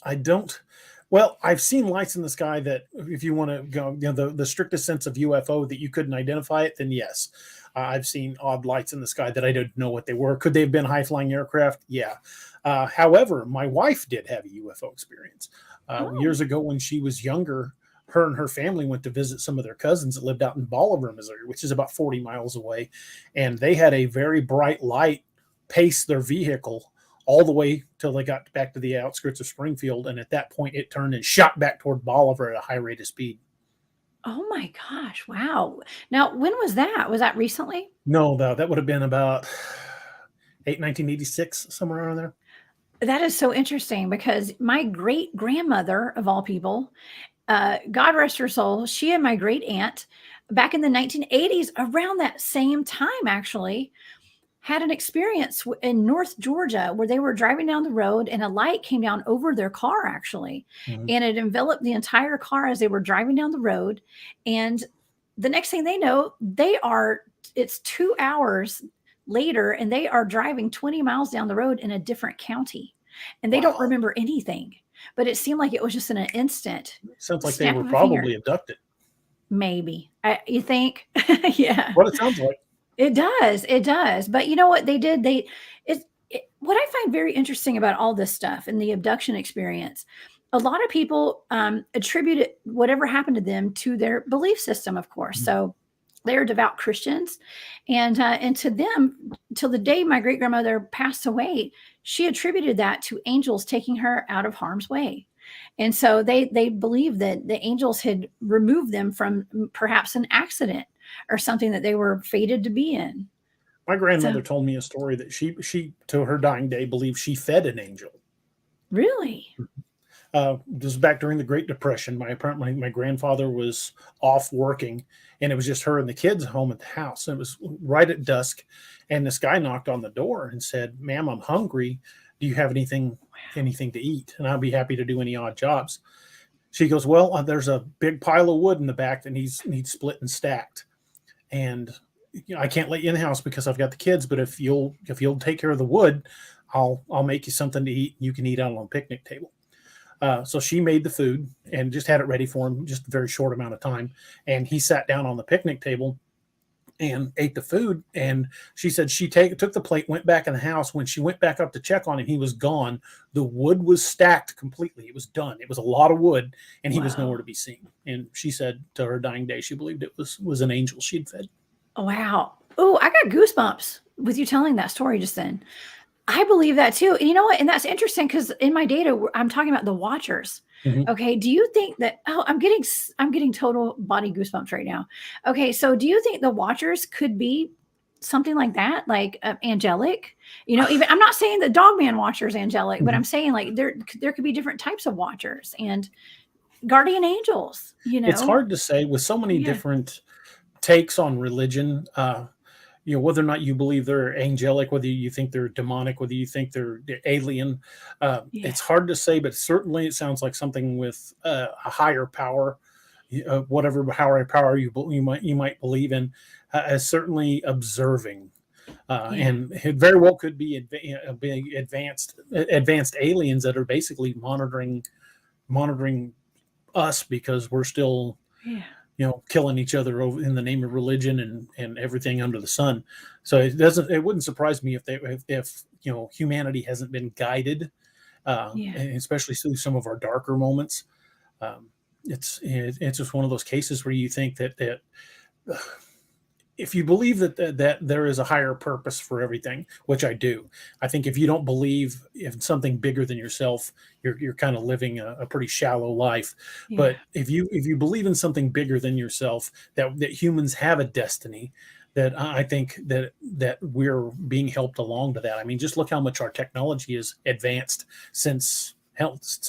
I don't. Well, I've seen lights in the sky that if you want to go, the strictest sense of UFO that you couldn't identify it, then yes. I've seen odd lights in the sky that I didn't know what they were. Could they have been high-flying aircraft? Yeah. However, my wife did have a UFO experience. Years ago when she was younger, her and her family went to visit some of their cousins that lived out in Bolivar, Missouri, which is about 40 miles away. And they had a very bright light pace their vehicle all the way till they got back to the outskirts of Springfield. And at that point, it turned and shot back toward Bolivar at a high rate of speed. Oh my gosh. Wow. Now, when was that? Was that recently? No, that would have been about 1986, somewhere around there. That is so interesting because my great grandmother, of all people, God rest her soul, she and my great aunt back in the 1980s, around that same time, actually, had an experience in North Georgia where they were driving down the road and a light came down over their car, actually. Mm-hmm. And it enveloped the entire car as they were driving down the road. And the next thing they know, it's 2 hours later and they are driving 20 miles down the road in a different county. And they don't remember anything. But it seemed like it was just in an instant. Sounds like they were probably abducted. Maybe. You think? Yeah. What it sounds like. It does. It does. But you know what they did? What I find very interesting about all this stuff and the abduction experience, a lot of people attribute whatever happened to them to their belief system, of course. Mm-hmm. So they are devout Christians. And to them, till the day my great grandmother passed away, she attributed that to angels taking her out of harm's way. And so they believed that the angels had removed them from perhaps an accident or something that they were fated to be in. My grandmother told me a story that she to her dying day believed she fed an angel. Really? This was back during the Great Depression. My grandfather was off working, and it was just her and the kids home at the house. And it was right at dusk, and this guy knocked on the door and said, "Ma'am, I'm hungry. Do you have anything to eat? And I'll be happy to do any odd jobs." She goes, "Well, there's a big pile of wood in the back that needs split and stacked, and I can't let you in the house because I've got the kids. But if you'll take care of the wood, I'll make you something to eat. You can eat out on a picnic table." So she made the food and just had it ready for him, just a very short amount of time. And he sat down on the picnic table and ate the food. And she said she took the plate, went back in the house. When she went back up to check on him, he was gone. The wood was stacked completely. It was done. It was a lot of wood, and he was nowhere to be seen. And she said to her dying day, she believed it was an angel she'd fed. Wow. Oh, I got goosebumps with you telling that story just then. I believe that too. And you know what? And that's interesting because in my data, I'm talking about the watchers. Mm-hmm. Okay. Do you think that, I'm getting total body goosebumps right now. Okay. So do you think the watchers could be something like that? Like angelic, even, I'm not saying the Dogman watcher is angelic, mm-hmm. but I'm saying like there could be different types of watchers and guardian angels, It's hard to say with so many different takes on religion, whether or not you believe they're angelic, whether you think they're demonic, whether you think they're alien. It's hard to say, but certainly it sounds like something with a higher power, whatever higher power you might believe in, as certainly observing. And it very well could be advanced aliens that are basically monitoring us because we're still killing each other over in the name of religion and everything under the sun. So it wouldn't surprise me if humanity hasn't been guided, and especially through some of our darker moments. It's just one of those cases where you think that if you believe that there is a higher purpose for everything, which I do. I think if you don't believe in something bigger than yourself, you're kind of living a pretty shallow life. Yeah. But if you believe in something bigger than yourself, that humans have a destiny, that I think that we're being helped along to that. I mean, just look how much our technology is advanced since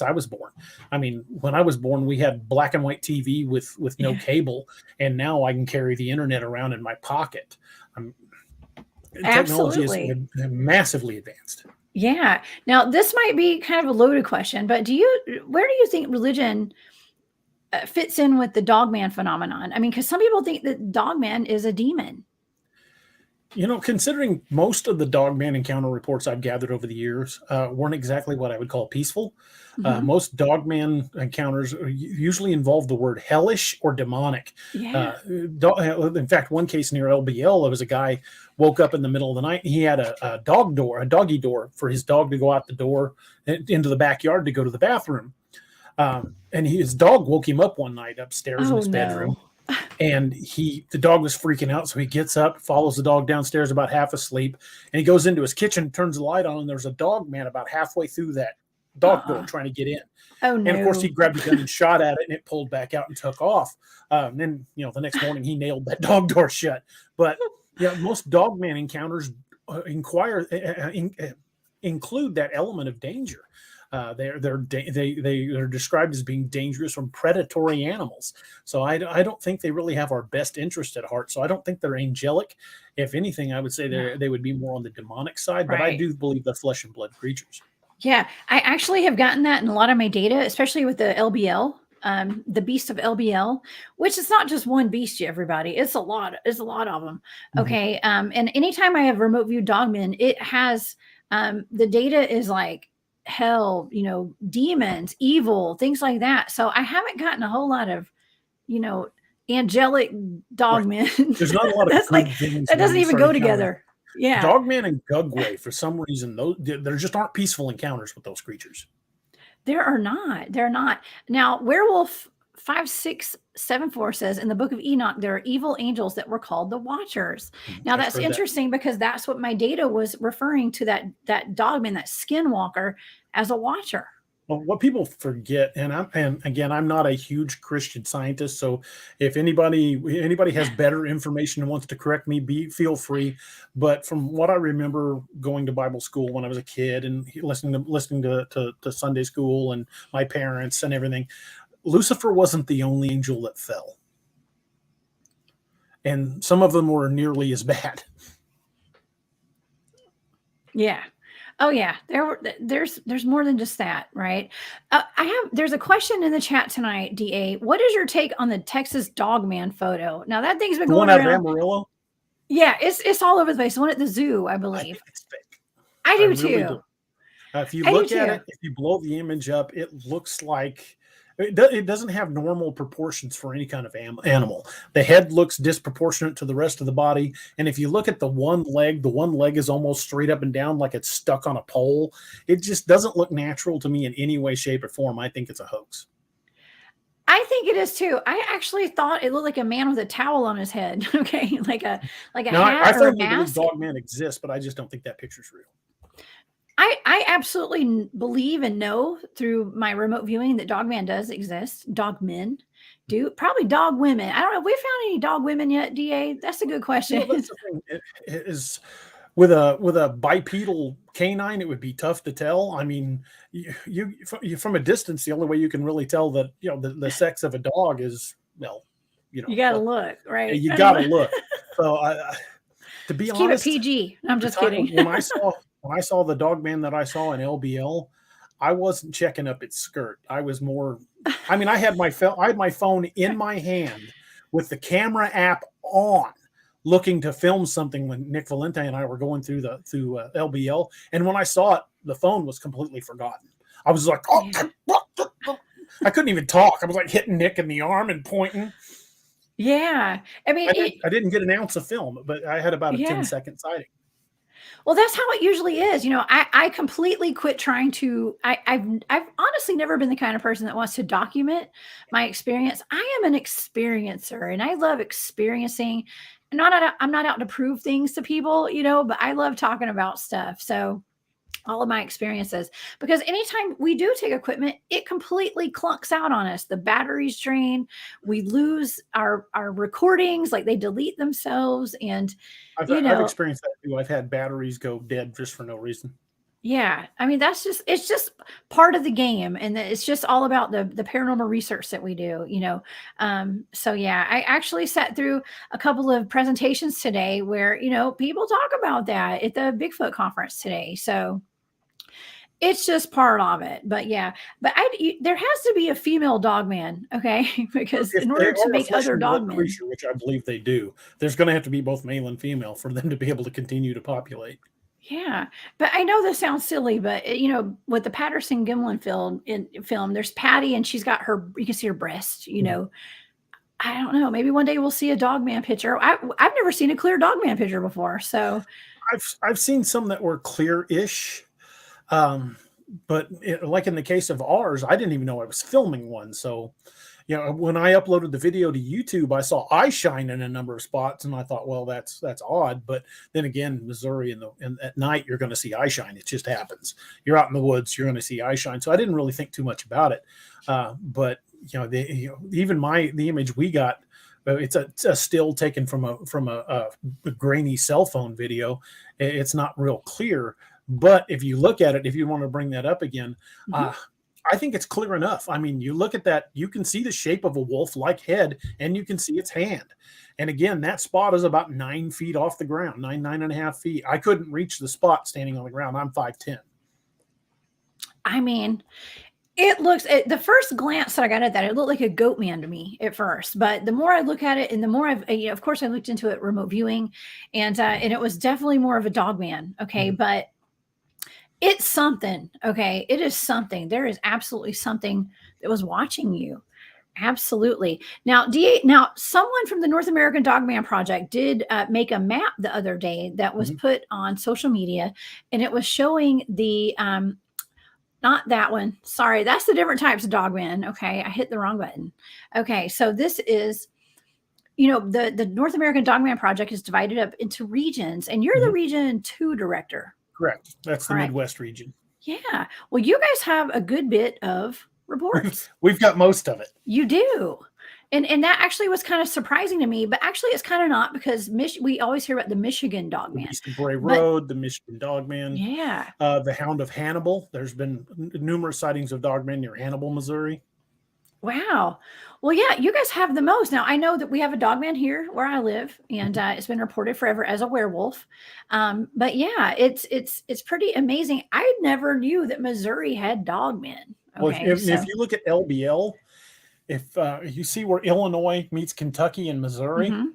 I was born. I mean, when I was born, we had black and white TV with no cable, and now I can carry the internet around in my pocket. Technology is massively advanced. Yeah. Now, this might be kind of a loaded question, but where do you think religion fits in with the Dogman phenomenon? I mean, because some people think that Dogman is a demon. Considering most of the Dogman encounter reports I've gathered over the years weren't exactly what I would call peaceful. Mm-hmm. Most Dogman encounters usually involve the word hellish or demonic. Yeah. In fact, one case near LBL, there was a guy woke up in the middle of the night. And he had a doggy door for his dog to go out the door into the backyard to go to the bathroom. And his dog woke him up one night upstairs in his bedroom. And the dog was freaking out. So he gets up, follows the dog downstairs about half asleep, and he goes into his kitchen, turns the light on, and there's a dog man about halfway through that dog door trying to get in. Oh, no. And of course he grabbed a gun and shot at it, and it pulled back out and took off. And then, the next morning he nailed that dog door shut. But most Dogman encounters include that element of danger. They're described as being dangerous from predatory animals. So I don't think they really have our best interest at heart. So I don't think they're angelic. If anything, I would say they would be more on the demonic side. But I do believe they're flesh and blood creatures. Yeah, I actually have gotten that in a lot of my data, especially with the LBL, the beast of LBL, which is not just one beast, everybody. It's a lot of them. Mm-hmm. Okay. And anytime I have remote view Dogman, it has the data is like hell, demons, evil, things like that. So I haven't gotten a whole lot of, angelic Dogman. Right. There's not a lot of that's like things that doesn't even go together. Yeah. Dogman and Gugway, for some reason, there just aren't peaceful encounters with those creatures. They're not. Now, Werewolf 5674 says in the book of Enoch, there are evil angels that were called the Watchers. Now that's interesting because that's what my data was referring to, that Dogman, that Skinwalker, as a watcher. Well, what people forget, and again, I'm not a huge Christian Scientist, so if anybody has better information and wants to correct me, feel free. But from what I remember going to Bible school when I was a kid and listening to Sunday school and my parents and everything, Lucifer wasn't the only angel that fell. And some of them were nearly as bad. Yeah. Oh yeah. There's more than just that, right? There's a question in the chat tonight, DA. What is your take on the Texas Dogman photo? Now that thing's been going around. The one out of Amarillo? Yeah, it's all over the place. The one at the zoo, I believe. I do too. Really do. If you look at it, if you blow the image up, it looks like it doesn't have normal proportions for any kind of animal. The head looks disproportionate to the rest of the body. And if you look at the one leg is almost straight up and down like it's stuck on a pole. It just doesn't look natural to me in any way, shape, or form. I think it's a hoax. I think it is too. I actually thought it looked like a man with a towel on his head. Okay, like a hat or a mask. Dogman exists, but I just don't think that picture's real. I absolutely believe and know through my remote viewing that Dogman does exist. Dogmen do. Probably dog women. I don't know. Have we found any dog women yet, DA? That's a good question. That's the thing. It is with a bipedal canine, it would be tough to tell. I mean, you from a distance, the only way you can really tell that the sex of a dog is you got to look, right? You got to look. So to be honest, keep it PG. I'm just kidding. When I saw the Dogman that I saw in LBL, I wasn't checking up its skirt. I was more. I mean, I had my phone in my hand with the camera app on, looking to film something when Nick Valente and I were going through LBL. And when I saw it, the phone was completely forgotten. I was like, oh, I couldn't even talk. I was like hitting Nick in the arm and pointing. Yeah. I mean, I didn't get an ounce of film, but I had about a yeah. 10-second sighting. Well, that's how it usually is. I completely quit trying to. I've honestly never been the kind of person that wants to document my experience. I am an experiencer, and I love experiencing. I'm not out to prove things to people, but I love talking about stuff. So all of my experiences, because anytime we do take equipment, it completely clunks out on us. The batteries drain, we lose our recordings, like they delete themselves, and you I've know experienced that too. I've had batteries go dead just for no reason. Yeah, I mean it's just part of the game, and it's just all about the paranormal research that we do. So yeah, I actually sat through a couple of presentations today where people talk about that at the Bigfoot conference today. So it's just part of it. But yeah, but there has to be a female dogman, okay? Because If in they order to are a make flesh other and blood dogmen, creature, which I believe they do, there's going to have to be both male and female for them to be able to continue to populate. yeah, but I know this sounds silly, but with the Patterson Gimlin film, there's Patty, and she's got you can see her breast. Mhm. I don't know. Maybe one day we'll see a Dogman picture. I've never seen a clear Dogman picture before, so I've seen some that were clear-ish, um, but like in the case of ours, I didn't even know I was filming one. So, when I uploaded the video to YouTube, I saw eye shine in a number of spots, and I thought, well, that's odd. But then again, Missouri and at night you're going to see eye shine. It just happens. You're out in the woods, you're going to see eye shine. So I didn't really think too much about it. But even the image we got. It's a still taken from a grainy cell phone video. It's not real clear, but if you look at it, if you want to bring that up again, mhm. I think it's clear enough. I mean, you look at that, you can see the shape of a wolf-like head, and you can see its hand. And again, that spot is about 9 feet off the ground, 9.5 feet. I couldn't reach the spot standing on the ground. I'm 5'10". I mean, it looks at the first glance that I got at that, it looked like a goat man to me at first. But the more I look at it, and the more of course, I looked into it remote viewing, and it was definitely more of a dog man. Okay, Mhm. but it's something. Okay, it is something. There is absolutely something that was watching you. Absolutely. Now, someone from the North American Dogman Project did make a map the other day that was Mhm. put on social media, and it was showing the not that one. Sorry, that's the different types of dogman. Okay, I hit the wrong button. Okay, so this is the North American Dogman Project is divided up into regions, and you're the Mhm. region 2 director, Correct. That's the correct? Midwest region. Yeah. Well, you guys have a good bit of reports. We've got most of it. You do. And that actually was kind of surprising to me, but actually it's kind of not, because we always hear about the Michigan The Dogman. Beast of Bray But Road, the Michigan Dogman, yeah. the Hound of Hannibal. There's been numerous sightings of dogmen near Hannibal, Missouri. Wow. Well, yeah, you guys have the most. Now, I know that we have a dogman here where I live, and Mhm. it's been reported forever as a werewolf. But yeah, it's pretty amazing. I never knew that Missouri had dogmen. Well, Okay, if so you look at LBL, if you see where Illinois meets Kentucky and Missouri, mhm.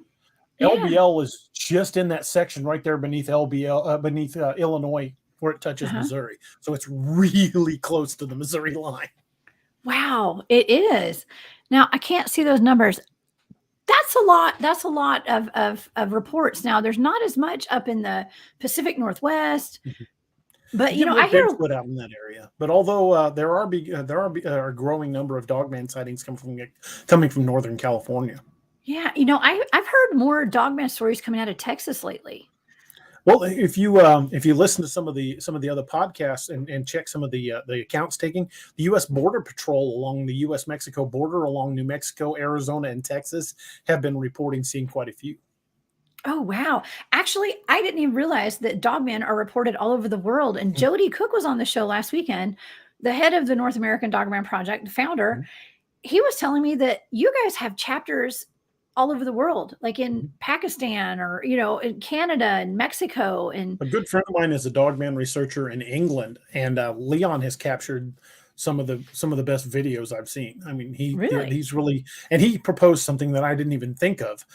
Yeah. LBL is just in that section right there beneath LBL, beneath Illinois, where it touches Uh-huh. Missouri. So it's really close to the Missouri line. Wow, it is. Now I can't see those numbers. That's a lot. That's a lot of reports. Now there's not as much up in the Pacific Northwest, but You get more I hear. Bigfoot out in that area, but although there are a growing number of dogman sightings coming from Northern California. Yeah, I've heard more dogman stories coming out of Texas lately. Well, if you listen to some of the other podcasts and check some of the accounts taking, the U.S. Border Patrol along the U.S. Mexico border, along New Mexico, Arizona, and Texas, have been reporting seeing quite a few. Oh, wow. Actually, I didn't even realize that dogmen are reported all over the world. And Jody Cook was on the show last weekend, the head of the North American Dogman Project, the founder. Mhm. He was telling me that you guys have chapters all over the world, like in Mhm. Pakistan, or in Canada and Mexico. And A good friend of mine is a dogman researcher in England, and Leon has captured some of the best videos I've seen. I mean, really, he's really, and he proposed something that I didn't even think of.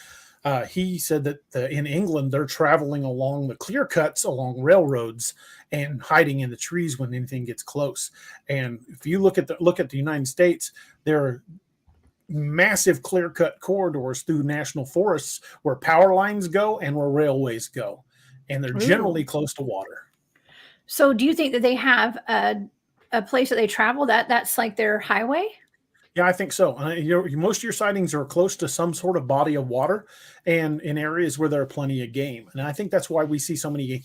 He said that in England they're traveling along the clear cuts along railroads and hiding in the trees when anything gets close. And if you look at the United States, there massive clear-cut corridors through national forests where power lines go and where railways go, and they're generally Ooh. close to water. So do you think that they have a place that they travel that's like their highway? Yeah, I think so. Most of your sightings are close to some sort of body of water, and in areas where there are plenty of game. And I think that's why we see so many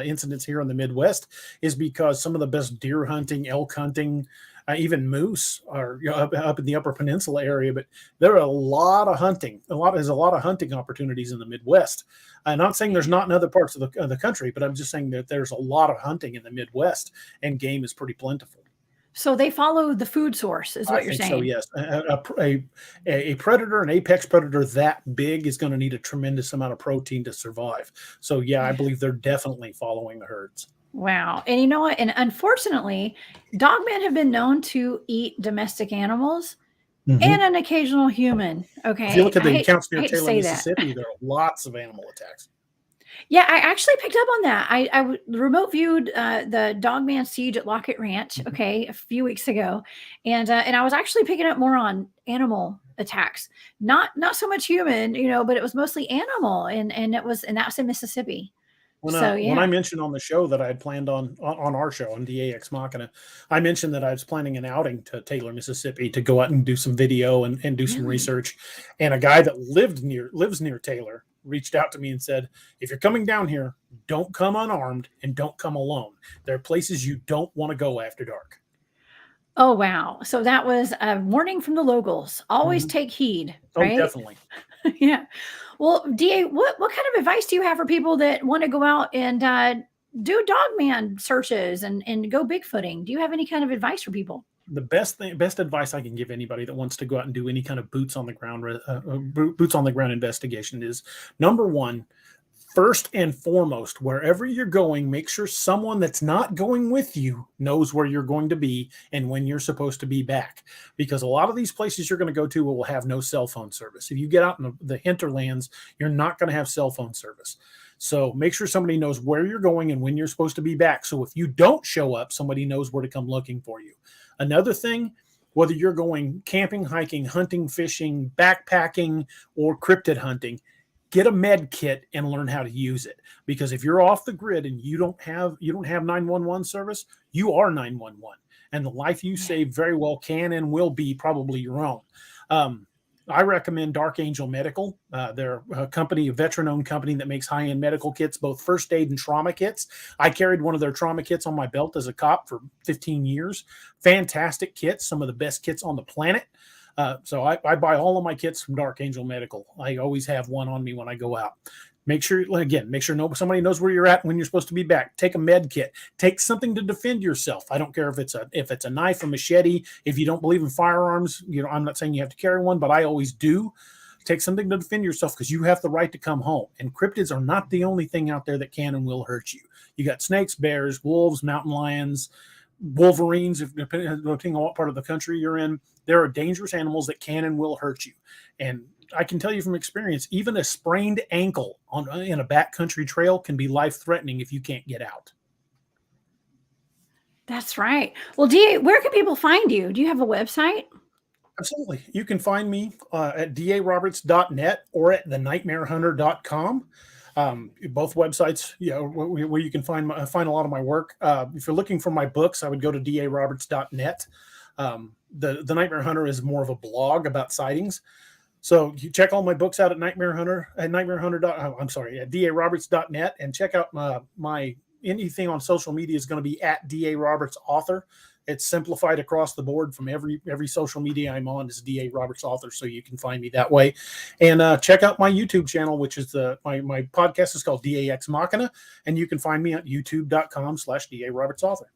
incidents here in the Midwest, is because some of the best deer hunting, elk hunting, even moose are up in the Upper Peninsula area. But there are a lot of hunting. There's a lot of hunting opportunities in the Midwest. I'm not saying there's not in other parts of the country, but I'm just saying that there's a lot of hunting in the Midwest, and game is pretty plentiful. So they follow the food source, is I what you're think so, saying. yes. A predator, an apex predator that big is going to need a tremendous amount of protein to survive. So, yeah, I believe they're definitely following the herds. Wow. And you know what? And unfortunately, dogmen have been known to eat domestic animals and Mhm. an occasional human. If you Okay. look at the accounts I near hate to Taylor, say that. Mississippi, there are lots of animal attacks. Yeah, I actually picked up on that. Remote viewed the Dogman siege at Lockett Ranch, Mhm. okay, a few weeks ago, and I was actually picking up more on animal attacks, not so much human, but it was mostly animal, and that was in Mississippi. So When I yeah. mentioned on the show that I had planned on our show on DAX Machina, I mentioned that I was planning an outing to Taylor, Mississippi, to go out and do some video and do some Really? research. And a guy that lives near Taylor reached out to me and said, "If you're coming down here, don't come unarmed and don't come alone. There are places you don't want to go after dark." Oh wow. So that was a warning from the locals. Always Mhm. take heed, Oh, right? definitely. Yeah. Well, DA, what kind of advice do you have for people that want to go out and do dogman searches and go bigfooting? Do you have any kind of advice for people? Best advice I can give anybody that wants to go out and do any kind of boots on the ground investigation is, number one, first and foremost, wherever you're going, make sure someone that's not going with you knows where you're going to be and when you're supposed to be back. Because a lot of these places you're going to go to will have no cell phone service. If you get out in the hinterlands, you're not going to have cell phone service. So make sure somebody knows where you're going and when you're supposed to be back. So if you don't show up, somebody knows where to come looking for you. Another thing, whether you're going camping, hiking, hunting, fishing, backpacking, or cryptid hunting, get a med kit and learn how to use it. Because if you're off the grid and you don't have 911 service, you are 911, and the life you Yeah. save very well can and will be probably your own. um, I recommend Dark Angel Medical. They're a veteran-owned company that makes high-end medical kits, both first aid and trauma kits. I carried one of their trauma kits on my belt as a cop for 15 years. Fantastic kits, some of the best kits on the planet. So I buy all of my kits from Dark Angel Medical. I always have one on me when I go out. Make sure somebody knows where you're at when you're supposed to be back. Take a med kit. Take something to defend yourself. I don't care if it's a knife, a machete. If you don't believe in firearms, I'm not saying you have to carry one, but I always do. Take something to defend yourself, because you have the right to come home. And cryptids are not the only thing out there that can and will hurt you. You got snakes, bears, wolves, mountain lions, wolverines, depending on what part of the country you're in. There are dangerous animals that can and will hurt you. And I can tell you from experience, even a sprained ankle in a backcountry trail can be life-threatening if you can't get out. That's right. Well, DA, where can people find you? Do you have a website? Absolutely. You can find me at daroberts.net or at thenightmarehunter.com. Both websites, where you can find a lot of my work. If you're looking for my books, I would go to daroberts.net. The Nightmare Hunter is more of a blog about sightings. So you check all my books out at Nightmare Hunter at at daroberts.net, and check out my anything on social media is going to be at DA Roberts Author. It's simplified across the board from every social media I'm on is DA Roberts Author, so you can find me that way. And check out my YouTube channel, which is my podcast is called DAX Machina, and you can find me at youtube.com/DA Roberts Author.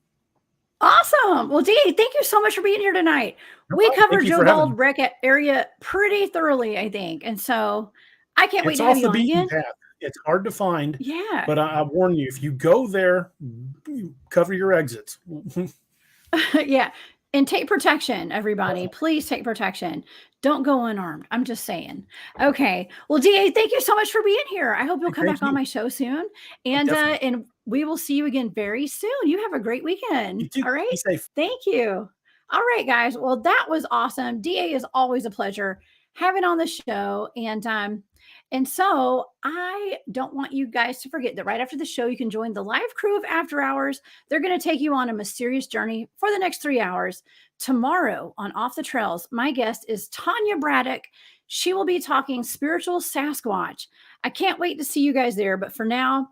Awesome. Well, DA, thank you so much for being here tonight. No We problem. Thank covered you Joe for having me. Bald area pretty thoroughly, I think. And so I can't wait It's to have off you the on beaten again. path. It's hard to find, Yeah. but I warn you, if you go there, cover your exits. Yeah. And take protection, everybody. Please take protection. Don't go unarmed. I'm just saying. Okay. Well, DA, thank you so much for being here. I hope you'll come Thank back on you. my show soon. Oh, definitely. And we will see you again very soon. You have a great You weekend. too. All right. Be safe. Thank you. All right, guys. Well, that was awesome. DA is always a pleasure having on the show. And so I don't want you guys to forget that right after the show, you can join the live crew of After Hours. They're going to take you on a mysterious journey for the next 3 hours. Tomorrow on Off the Trails, my guest is Tanya Braddock. She will be talking spiritual Sasquatch. I can't wait to see you guys there. But for now,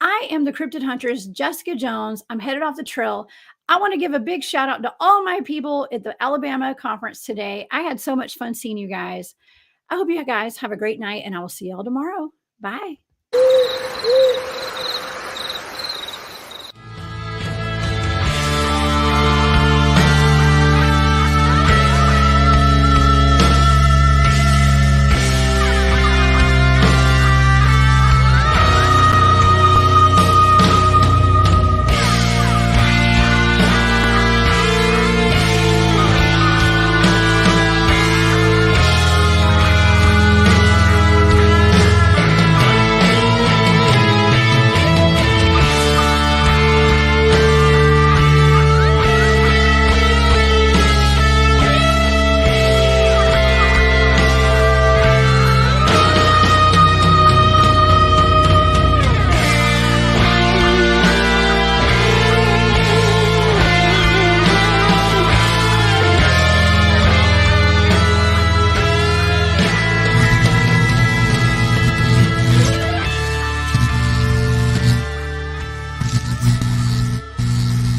I am the Cryptid Huntress, Jessica Jones. I'm headed off the trail. I want to give a big shout out to all my people at the Alabama conference today. I had so much fun seeing you guys. I hope you guys have a great night, and I will see y'all tomorrow. Bye.